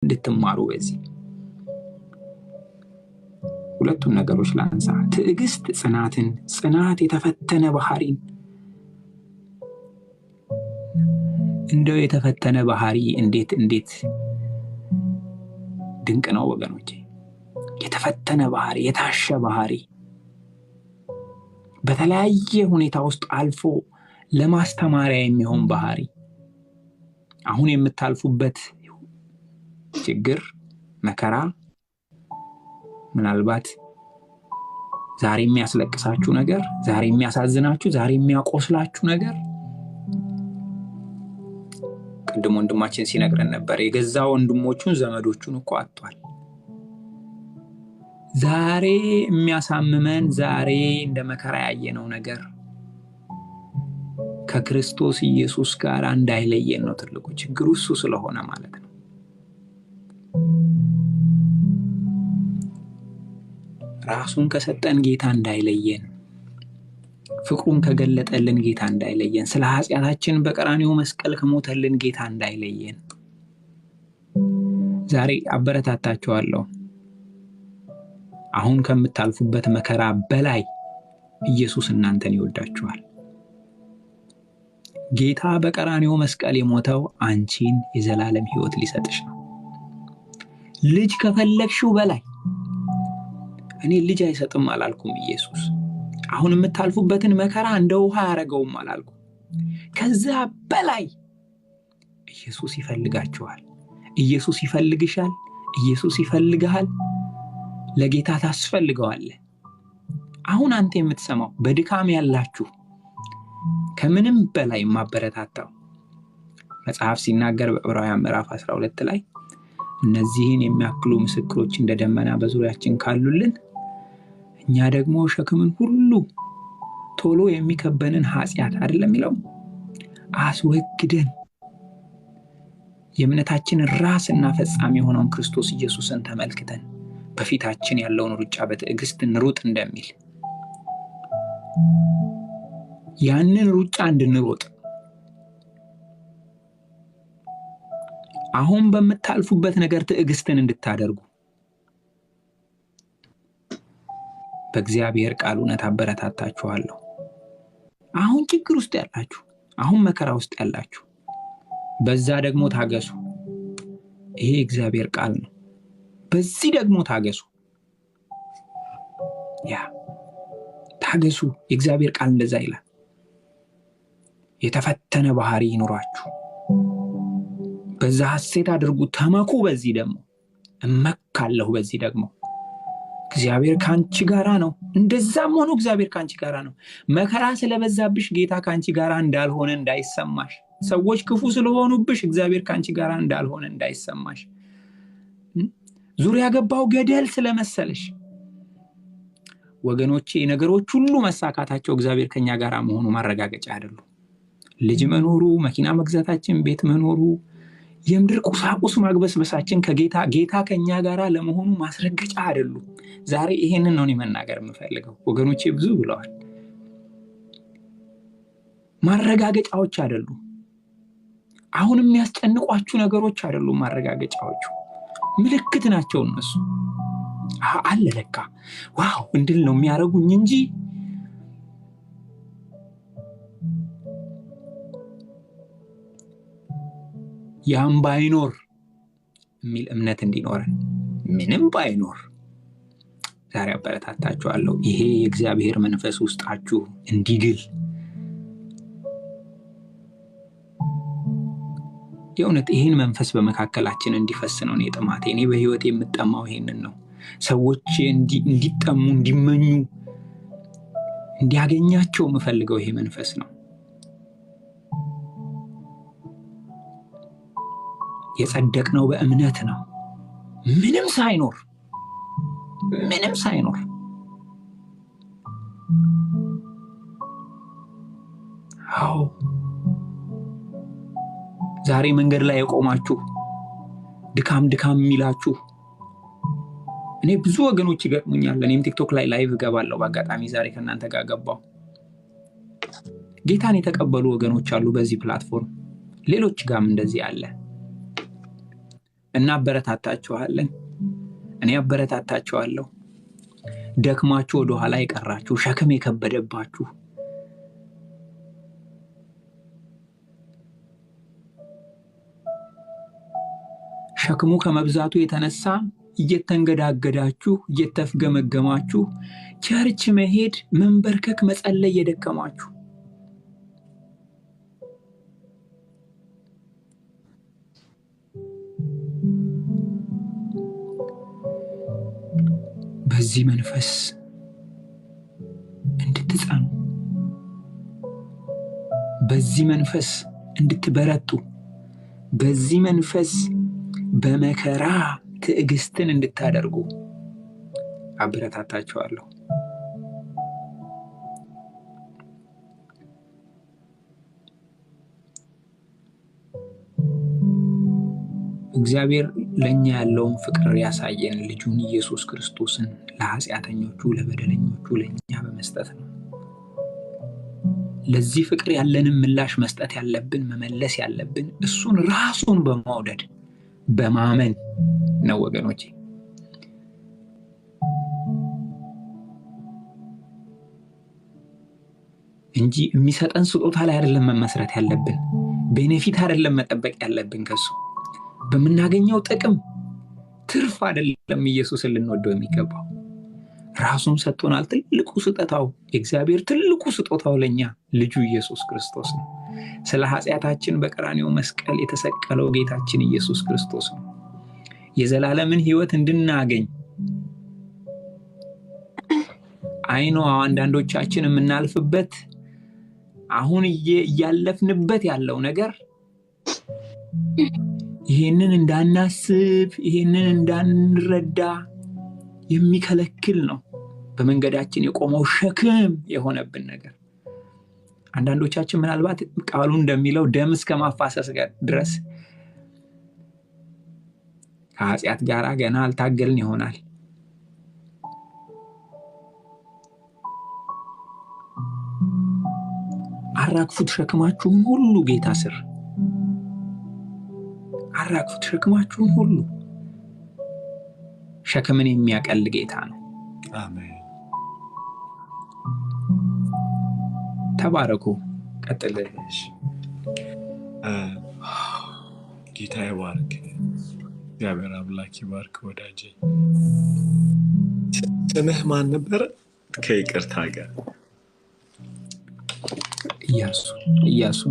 እንድትማሩ በዚህ ሁለቱን ነገሮች ላንሳ። ትዕግስት ጽናትን፣ ጽናት የተፈተነ ባህሪን። እንደው የተፈተነ ባህሪ እንዴት ድንቅ ነው ወገኖቼ! የተፈተነ ባህሪ፣ የታሸ ባህሪ በተለያየ ሁኔታ ውስጥ አልፎ ለማስተማሪያ የሚሆን ባህሪ። አሁን የምታልፉበት ችግር፣ መከራ፣ ምናልባት ዛሬ የሚያስለቅሳችሁ ነገር፣ ዛሬ የሚያሳዝናችሁ፣ ዛሬ የሚያቆስላችሁ ነገር ቅድም ወንድማችን ሲነግረን ነበር። የገዛ ወንድሞቹን ዘመዶቹን እኮ አጥቷል። ዛሬ የሚያሳምመን፣ ዛሬ እንደ መከራ ያየነው ነገር ከክርስቶስ ኢየሱስ ጋር እንዳይለየን ነው ትልቁ ችግሩ። እሱ ስለሆነ ማለት ነው። ራሱን ከሰጠን ጌታ እንዳይለየን፣ ፍቅሩን ከገለጠልን ጌታ እንዳይለየን፣ ስለ ኃጢአታችን በቀራንዮ መስቀል ከሞተልን ጌታ እንዳይለየን ዛሬ አበረታታችኋለሁ። አሁን ከምታልፉበት መከራ በላይ ኢየሱስ እናንተን ይወዳችኋል። ጌታ በቀራንዮ መስቀል የሞተው አንቺን የዘላለም ሕይወት ሊሰጥሽ ነው። ልጅ ከፈለግሽው በላይ። እኔ ልጅ አይሰጥም አላልኩም ኢየሱስ። አሁን የምታልፉበትን መከራ እንደ ውሃ ያረገውም አላልኩም። ከዛ በላይ ኢየሱስ ይፈልጋችኋል። ኢየሱስ ይፈልግሻል። ኢየሱስ ይፈልግሃል። ለጌታ ታስፈልገዋለህ። አሁን አንተ የምትሰማው በድካም ያላችሁ ከምንም በላይ ማበረታታው መጽሐፍ ሲናገር በዕብራውያን ምዕራፍ 12 ላይ እነዚህን የሚያክሉ ምስክሮች እንደ ደመና በዙሪያችን ካሉልን እኛ ደግሞ ሸክምን ሁሉ ቶሎ የሚከበንን ኃጢአት አይደለም ይለው አስወግደን የእምነታችን ራስና ፈጻሚ የሆነውን ክርስቶስ ኢየሱስን ተመልክተን በፊታችን ያለውን ሩጫ በትዕግስት እንሩጥ እንደሚል ያንን ሩጫ እንድንሮጥ አሁን በመታልፉበት ነገር ትዕግስትን እንድታደርጉ በእግዚአብሔር ቃል እውነት አበረታታችኋለሁ። አሁን ችግር ውስጥ ያላችሁ፣ አሁን መከራ ውስጥ ያላችሁ በዛ ደግሞ ታገሱ። ይሄ እግዚአብሔር ቃል ነው። በዚህ ደግሞ ታገሱ። ታገሱ። የእግዚአብሔር ቃል እንደዛ ይላል። የተፈተነ ባህሪ ይኑራችሁ፣ በዛ ሐሴት አድርጉ፣ ተመኩ። በዚህ ደግሞ እመካለሁ። በዚህ ደግሞ እግዚአብሔር ካንቺ ጋራ ነው። እንደዛም ሆኖ እግዚአብሔር ካንቺ ጋራ ነው። መከራ ስለበዛብሽ ጌታ ካንቺ ጋራ እንዳልሆነ እንዳይሰማሽ፣ ሰዎች ክፉ ስለሆኑብሽ እግዚአብሔር ካንቺ ጋራ እንዳልሆነ እንዳይሰማሽ፣ ዙሪያ ገባው ገደል ስለመሰለሽ ወገኖቼ፣ ነገሮች ሁሉ መሳካታቸው እግዚአብሔር ከኛ ጋራ መሆኑ ማረጋገጫ አይደሉም። ልጅ መኖሩ፣ መኪና መግዛታችን፣ ቤት መኖሩ፣ የምድር ቁሳቁስ ማግበስበሳችን ጌታ ከኛ ጋራ ለመሆኑ ማስረገጫ አይደሉም። ዛሬ ይሄንን ነው መናገር የምፈልገው ወገኖቼ። ብዙ ብለዋል። ማረጋገጫዎች አይደሉም። አሁን የሚያስጨንቋችሁ ነገሮች አይደሉም ማረጋገጫዎቹ፣ ምልክት ናቸው እነሱ። አለ ለካ ዋው እንድል ነው የሚያረጉኝ እንጂ ያም ባይኖር የሚል እምነት እንዲኖረን ምንም ባይኖር ዛሬ አበረታታችኋለሁ። ይሄ የእግዚአብሔር መንፈስ ውስጣችሁ እንዲግል የእውነት ይሄን መንፈስ በመካከላችን እንዲፈስ ነው እኔ ጥማቴ። እኔ በህይወት የምጠማው ይሄንን ነው። ሰዎች እንዲጠሙ፣ እንዲመኙ፣ እንዲያገኛቸው የምፈልገው ይሄ መንፈስ ነው። የጸደቅነው በእምነት ነው። ምንም ሳይኖር አዎ ዛሬ መንገድ ላይ የቆማችሁ ድካም የሚላችሁ እኔ ብዙ ወገኖች ይገጥሙኛል። እኔም ቲክቶክ ላይ ላይቭ ገባለሁ። በአጋጣሚ ዛሬ ከእናንተ ጋር ገባሁ። ጌታን የተቀበሉ ወገኖች አሉ በዚህ ፕላትፎርም፣ ሌሎች ጋርም እንደዚህ አለ። እናበረታታችኋለን። እኔ አበረታታችኋለሁ። ደክማችሁ ወደ ኋላ የቀራችሁ ሸክም የከበደባችሁ ሸክሙ ከመብዛቱ የተነሳ እየተንገዳገዳችሁ እየተፍገመገማችሁ ቸርች መሄድ መንበርከክ መጸለይ የደከማችሁ በዚህ መንፈስ እንድትጸኑ በዚህ መንፈስ እንድትበረቱ በዚህ መንፈስ በመከራ ትዕግስትን እንድታደርጉ አበረታታችኋለሁ። እግዚአብሔር ለኛ ያለውን ፍቅር ያሳየን ልጁን ኢየሱስ ክርስቶስን ለኃጢአተኞቹ ለበደለኞቹ ለኛ በመስጠት ነው። ለዚህ ፍቅር ያለንን ምላሽ መስጠት ያለብን መመለስ ያለብን እሱን ራሱን በመውደድ በማመን ነው ወገኖቼ። እንጂ የሚሰጠን ስጦታ ላይ አይደለም መመስረት ያለብን፣ ቤኔፊት አይደለም መጠበቅ ያለብን ከሱ በምናገኘው ጥቅም ትርፍ አይደለም ኢየሱስን ልንወደው የሚገባው። ራሱን ሰጥቶናል። ትልቁ ስጦታው የእግዚአብሔር ትልቁ ስጦታው ለኛ ልጁ ኢየሱስ ክርስቶስ ነው። ስለ ኃጢአታችን በቀራንዮ መስቀል የተሰቀለው ጌታችን ኢየሱስ ክርስቶስ ነው። የዘላለምን ሕይወት እንድናገኝ አይኖ አንዳንዶቻችን የምናልፍበት አሁን እያለፍንበት ያለው ነገር ይሄንን እንዳናስብ ይሄንን እንዳንረዳ የሚከለክል ነው። በመንገዳችን የቆመው ሸክም የሆነብን ነገር አንዳንዶቻችን ምናልባት ቃሉ እንደሚለው ደም እስከ ማፋሰስ ድረስ ከኃጢአት ጋር ገና አልታገልን ይሆናል። አራግፉት ሸክማችሁን ሁሉ ጌታ ስር አራግፉት ሸክማችሁን ሁሉ። ሸክምን የሚያቀል ጌታ ነው። አሜን። ተባረኩ። ቀጥልሽ። ጌታ ይባርክ። እግዚአብሔር አምላክ ይባርክ። ወዳጄ ስምህ ማን ነበር? ከይቅርታ ጋር ኢያሱ